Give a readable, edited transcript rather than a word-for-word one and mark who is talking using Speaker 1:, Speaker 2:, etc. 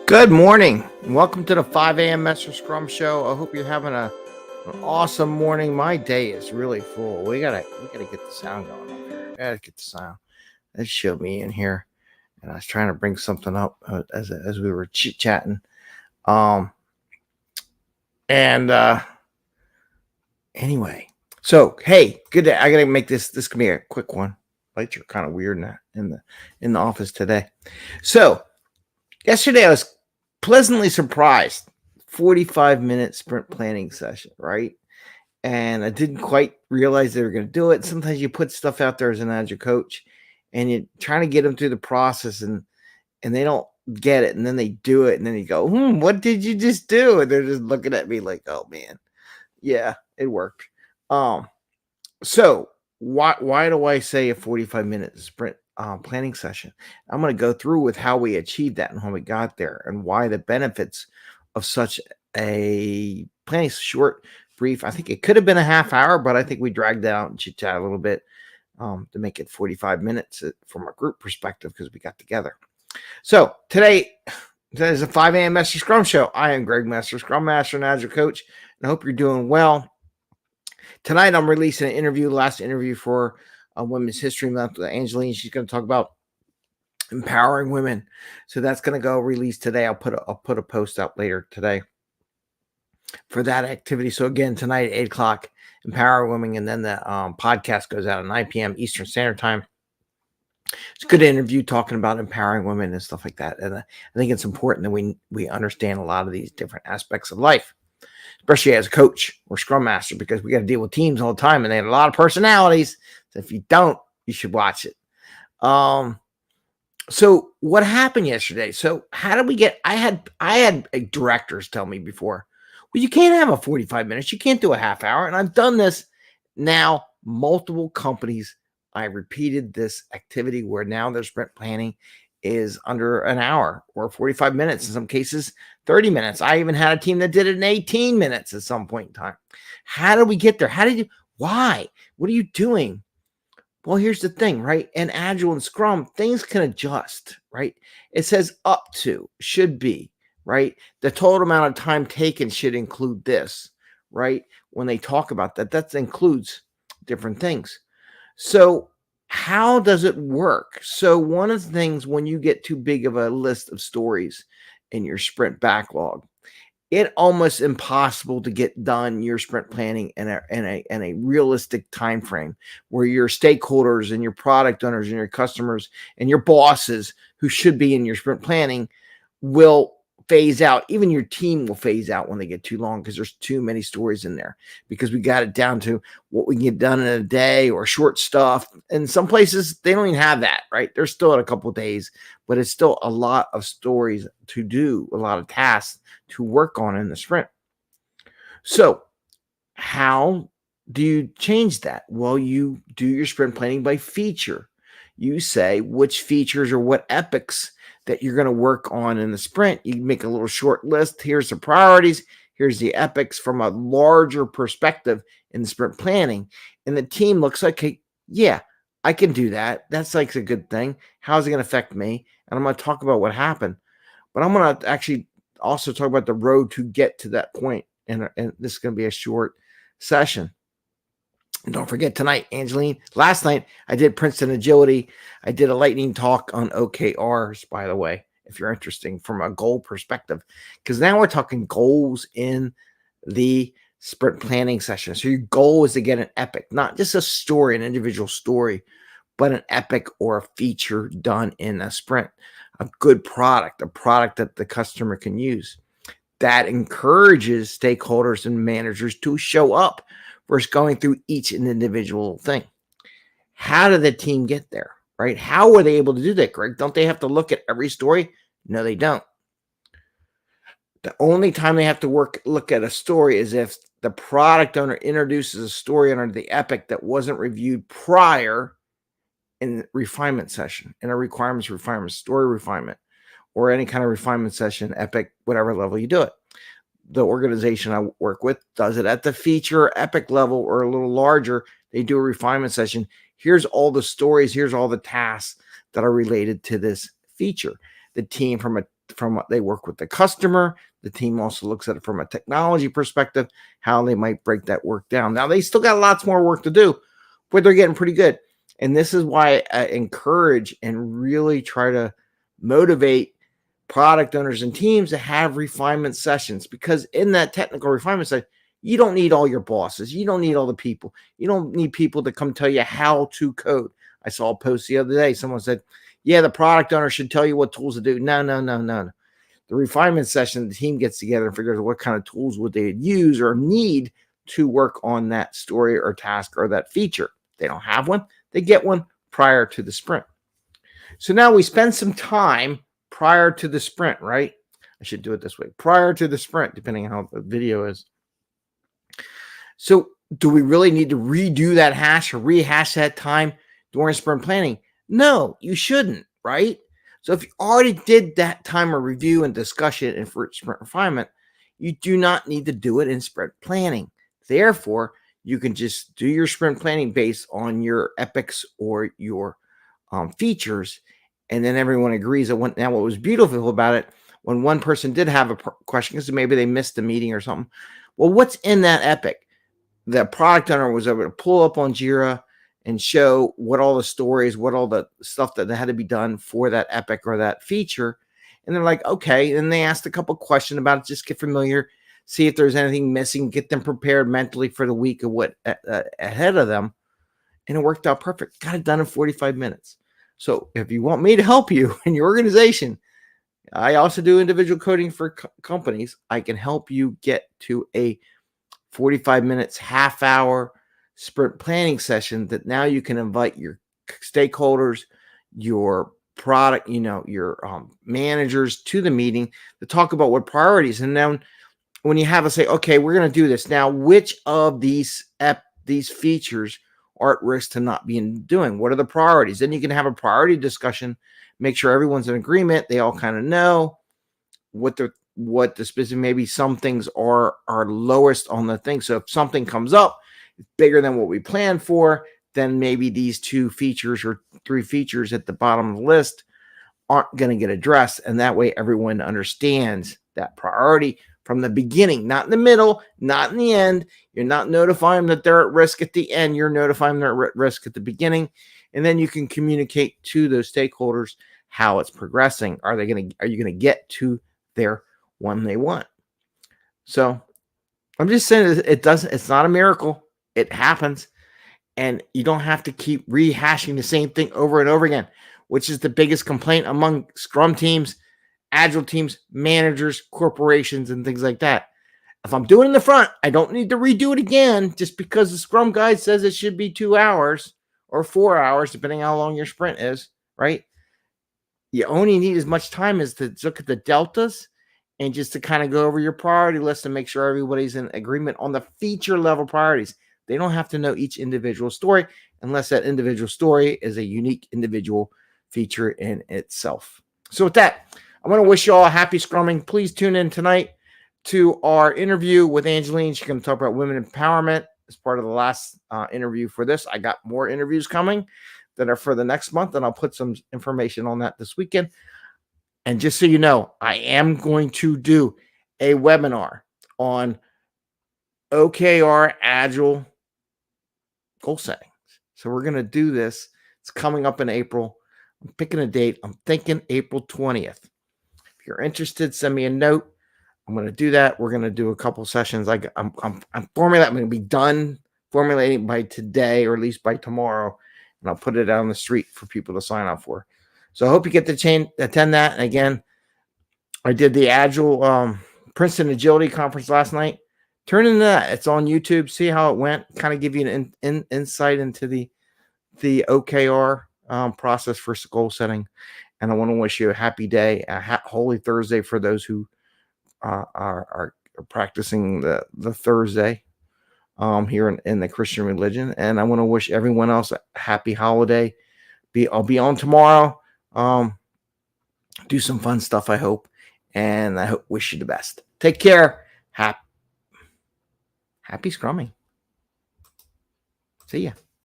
Speaker 1: Good morning. Welcome to the 5 a.m. Mester Scrum Show. I hope you're having an awesome morning. My day is really full. We gotta get the sound going up here. Gotta get the sound. That showed me in here, and I was trying to bring something up as we were chit chatting. Anyway, so hey, good day. I gotta make this. This can be a quick one. Lights are kind of weird in the office today. So yesterday I was pleasantly surprised. 45-minute sprint planning session, right? And I didn't quite realize they were going to do it. Sometimes you put stuff out there as an agile coach and you're trying to get them through the process and they don't get it. And then they do it. And then you go, what did you just do? And they're just looking at me like, oh man, yeah, it worked. So why do I say a 45-minute sprint planning session? I'm going to go through with how we achieved that and how we got there and why the benefits of such a planning short, brief. I think it could have been a half hour, but I think we dragged it out and chit chat a little bit to make it 45 minutes from a group perspective because we got together. So today is a 5 a.m. Mester Scrum Show. I am Greg Mester, Scrum Master and Agile Coach, and I hope you're doing well. Tonight, I'm releasing an interview, last interview for Women's History Month with Angeline. She's going to talk about empowering women. So that's going to go release today. I'll put a post out later today for that activity. So again, tonight at 8 o'clock, Empower Women, and then the podcast goes out at 9 p.m. Eastern Standard Time. It's a good interview talking about empowering women and stuff like that. And I think it's important that we understand a lot of these different aspects of life, especially as a coach or scrum master, because we got to deal with teams all the time and they have a lot of personalities. So if you don't, you should watch it. So what happened yesterday? So how did we get, I had directors tell me before, well, you can't have a 45 minutes. You can't do a half hour. And I've done this now, multiple companies. I repeated this activity where now their sprint planning is under an hour or 45 minutes, in some cases 30 minutes. I even had a team that did it in 18 minutes at some point in time. How did we get there? Why? What are you doing? Well, here's the thing, right? In Agile and Scrum, things can adjust, right? It says up to, should be, right? The total amount of time taken should include this, right? When they talk about that includes different things. So how does it work? So one of the things when you get too big of a list of stories in your sprint backlog, it's almost impossible to get done your sprint planning in a realistic time frame where your stakeholders and your product owners and your customers and your bosses who should be in your sprint planning will phase out. Even your team will phase out when they get too long because there's too many stories in there, because we got it down to what we can get done in a day or short stuff. And some places they don't even have that, right? They're still at a couple of days, but it's still a lot of stories to do, a lot of tasks to work on in the sprint. So how do you change that? Well, you do your sprint planning by feature. You say which features or what epics that you're going to work on in the sprint. You make a little short list. Here's the priorities. Here's the epics from a larger perspective in the sprint planning. And the team looks like, hey, yeah, I can do that. That's like a good thing. How's it going to affect me? And I'm going to talk about what happened. But I'm going to actually also talk about the road to get to that point. And this is going to be a short session. And don't forget tonight, Angeline, last night I did Princeton Agility. I did a lightning talk on OKRs, by the way, if you're interested from a goal perspective, because now we're talking goals in the sprint planning session. So your goal is to get an epic, not just a story, an individual story, but an epic or a feature done in a sprint, a good product, a product that the customer can use that encourages stakeholders and managers to show up versus going through each individual thing. How did the team get there, right? How were they able to do that, Greg? Don't they have to look at every story? No, they don't. The only time they have to look at a story is if the product owner introduces a story under the epic that wasn't reviewed prior in the refinement session, in a requirements refinement, story refinement, or any kind of refinement session, epic, whatever level you do it. The organization I work with does it at the feature epic level or a little larger. They do a refinement session. Here's all the stories. Here's all the tasks that are related to this feature. The team from a they work with the customer. The team also looks at it from a technology perspective, how they might break that work down. Now they still got lots more work to do, but they're getting pretty good. And this is why I encourage and really try to motivate product owners and teams to have refinement sessions, because in that technical refinement session, you don't need all your bosses. You don't need all the people. You don't need people to come tell you how to code. I saw a post the other day. Someone said, yeah, the product owner should tell you what tools to do. No. The refinement session, the team gets together and figures out what kind of tools would they use or need to work on that story or task or that feature. If they don't have one, they get one prior to the sprint. So now we spend some time prior to the sprint, right? I should do it this way. Prior to the sprint, depending on how the video is. So do we really need to redo that hash or rehash that time during sprint planning? No, you shouldn't, right? So if you already did that time of review and discussion in sprint refinement, you do not need to do it in sprint planning. Therefore, you can just do your sprint planning based on your epics or your features, and then everyone agrees. Now, what was beautiful about it, when one person did have a question, because maybe they missed a meeting or something, well, what's in that epic? The product owner was able to pull up on Jira and show what all the stories, what all the stuff that had to be done for that epic or that feature. And they're like, okay. And they asked a couple questions about it, just get familiar, see if there's anything missing, get them prepared mentally for the week of what ahead of them. And it worked out perfect. Got it done in 45 minutes. So if you want me to help you in your organization, I also do individual coding for companies. I can help you get to a 45 minutes, half hour sprint planning session that now you can invite your stakeholders, your product, your managers to the meeting to talk about what priorities. And then when you have a say, okay, we're going to do this now, which of these features are at risk to not being doing? What are the priorities? Then you can have a priority discussion, make sure everyone's in agreement. They all kind of know what the specific, maybe some things are lowest on the thing. So if something comes up bigger than what we planned for, then maybe these 2 features or 3 features at the bottom of the list aren't going to get addressed. And that way everyone understands that priority from the beginning, not in the middle, not in the end. You're not notifying them that they're at risk at the end. You're notifying them they're at risk at the beginning. And then you can communicate to those stakeholders how it's progressing. Are you going to get to their one they want? So I'm just saying it's not a miracle. It happens. And you don't have to keep rehashing the same thing over and over again, which is the biggest complaint among Scrum teams, agile teams, managers, corporations, and things like that. If I'm doing it in the front, I don't need to redo it again just because the Scrum guide says it should be 2 hours or 4 hours, depending on how long your sprint is, right? You only need as much time as to look at the deltas and just to kind of go over your priority list and make sure everybody's in agreement on the feature level priorities. They don't have to know each individual story unless that individual story is a unique individual feature in itself. So with that, I want to wish you all a happy Scrumming. Please tune in tonight to our interview with Angeline. She's going to talk about women empowerment as part of the last interview for this. I got more interviews coming that are for the next month, and I'll put some information on that this weekend. And just so you know, I am going to do a webinar on OKR Agile goal settings. So we're going to do this. It's coming up in April. I'm picking a date. I'm thinking April 20th. If you're interested, send me a note. I'm going to do that. We're going to do a couple sessions. I'm formulating. I'm going to be done formulating by today, or at least by tomorrow, and I'll put it out on the street for people to sign up for. So I hope you get to attend that. And again, I did the Agile Princeton Agility Conference last night. Turn into that. It's on YouTube. See how it went. Kind of give you an insight into the OKR process for goal setting. And I want to wish you a happy day, Holy Thursday for those who are practicing the Thursday here in the Christian religion. And I want to wish everyone else a happy holiday. I'll be on tomorrow. Do some fun stuff, I hope. And I wish you the best. Take care. Happy Scrumming. See ya.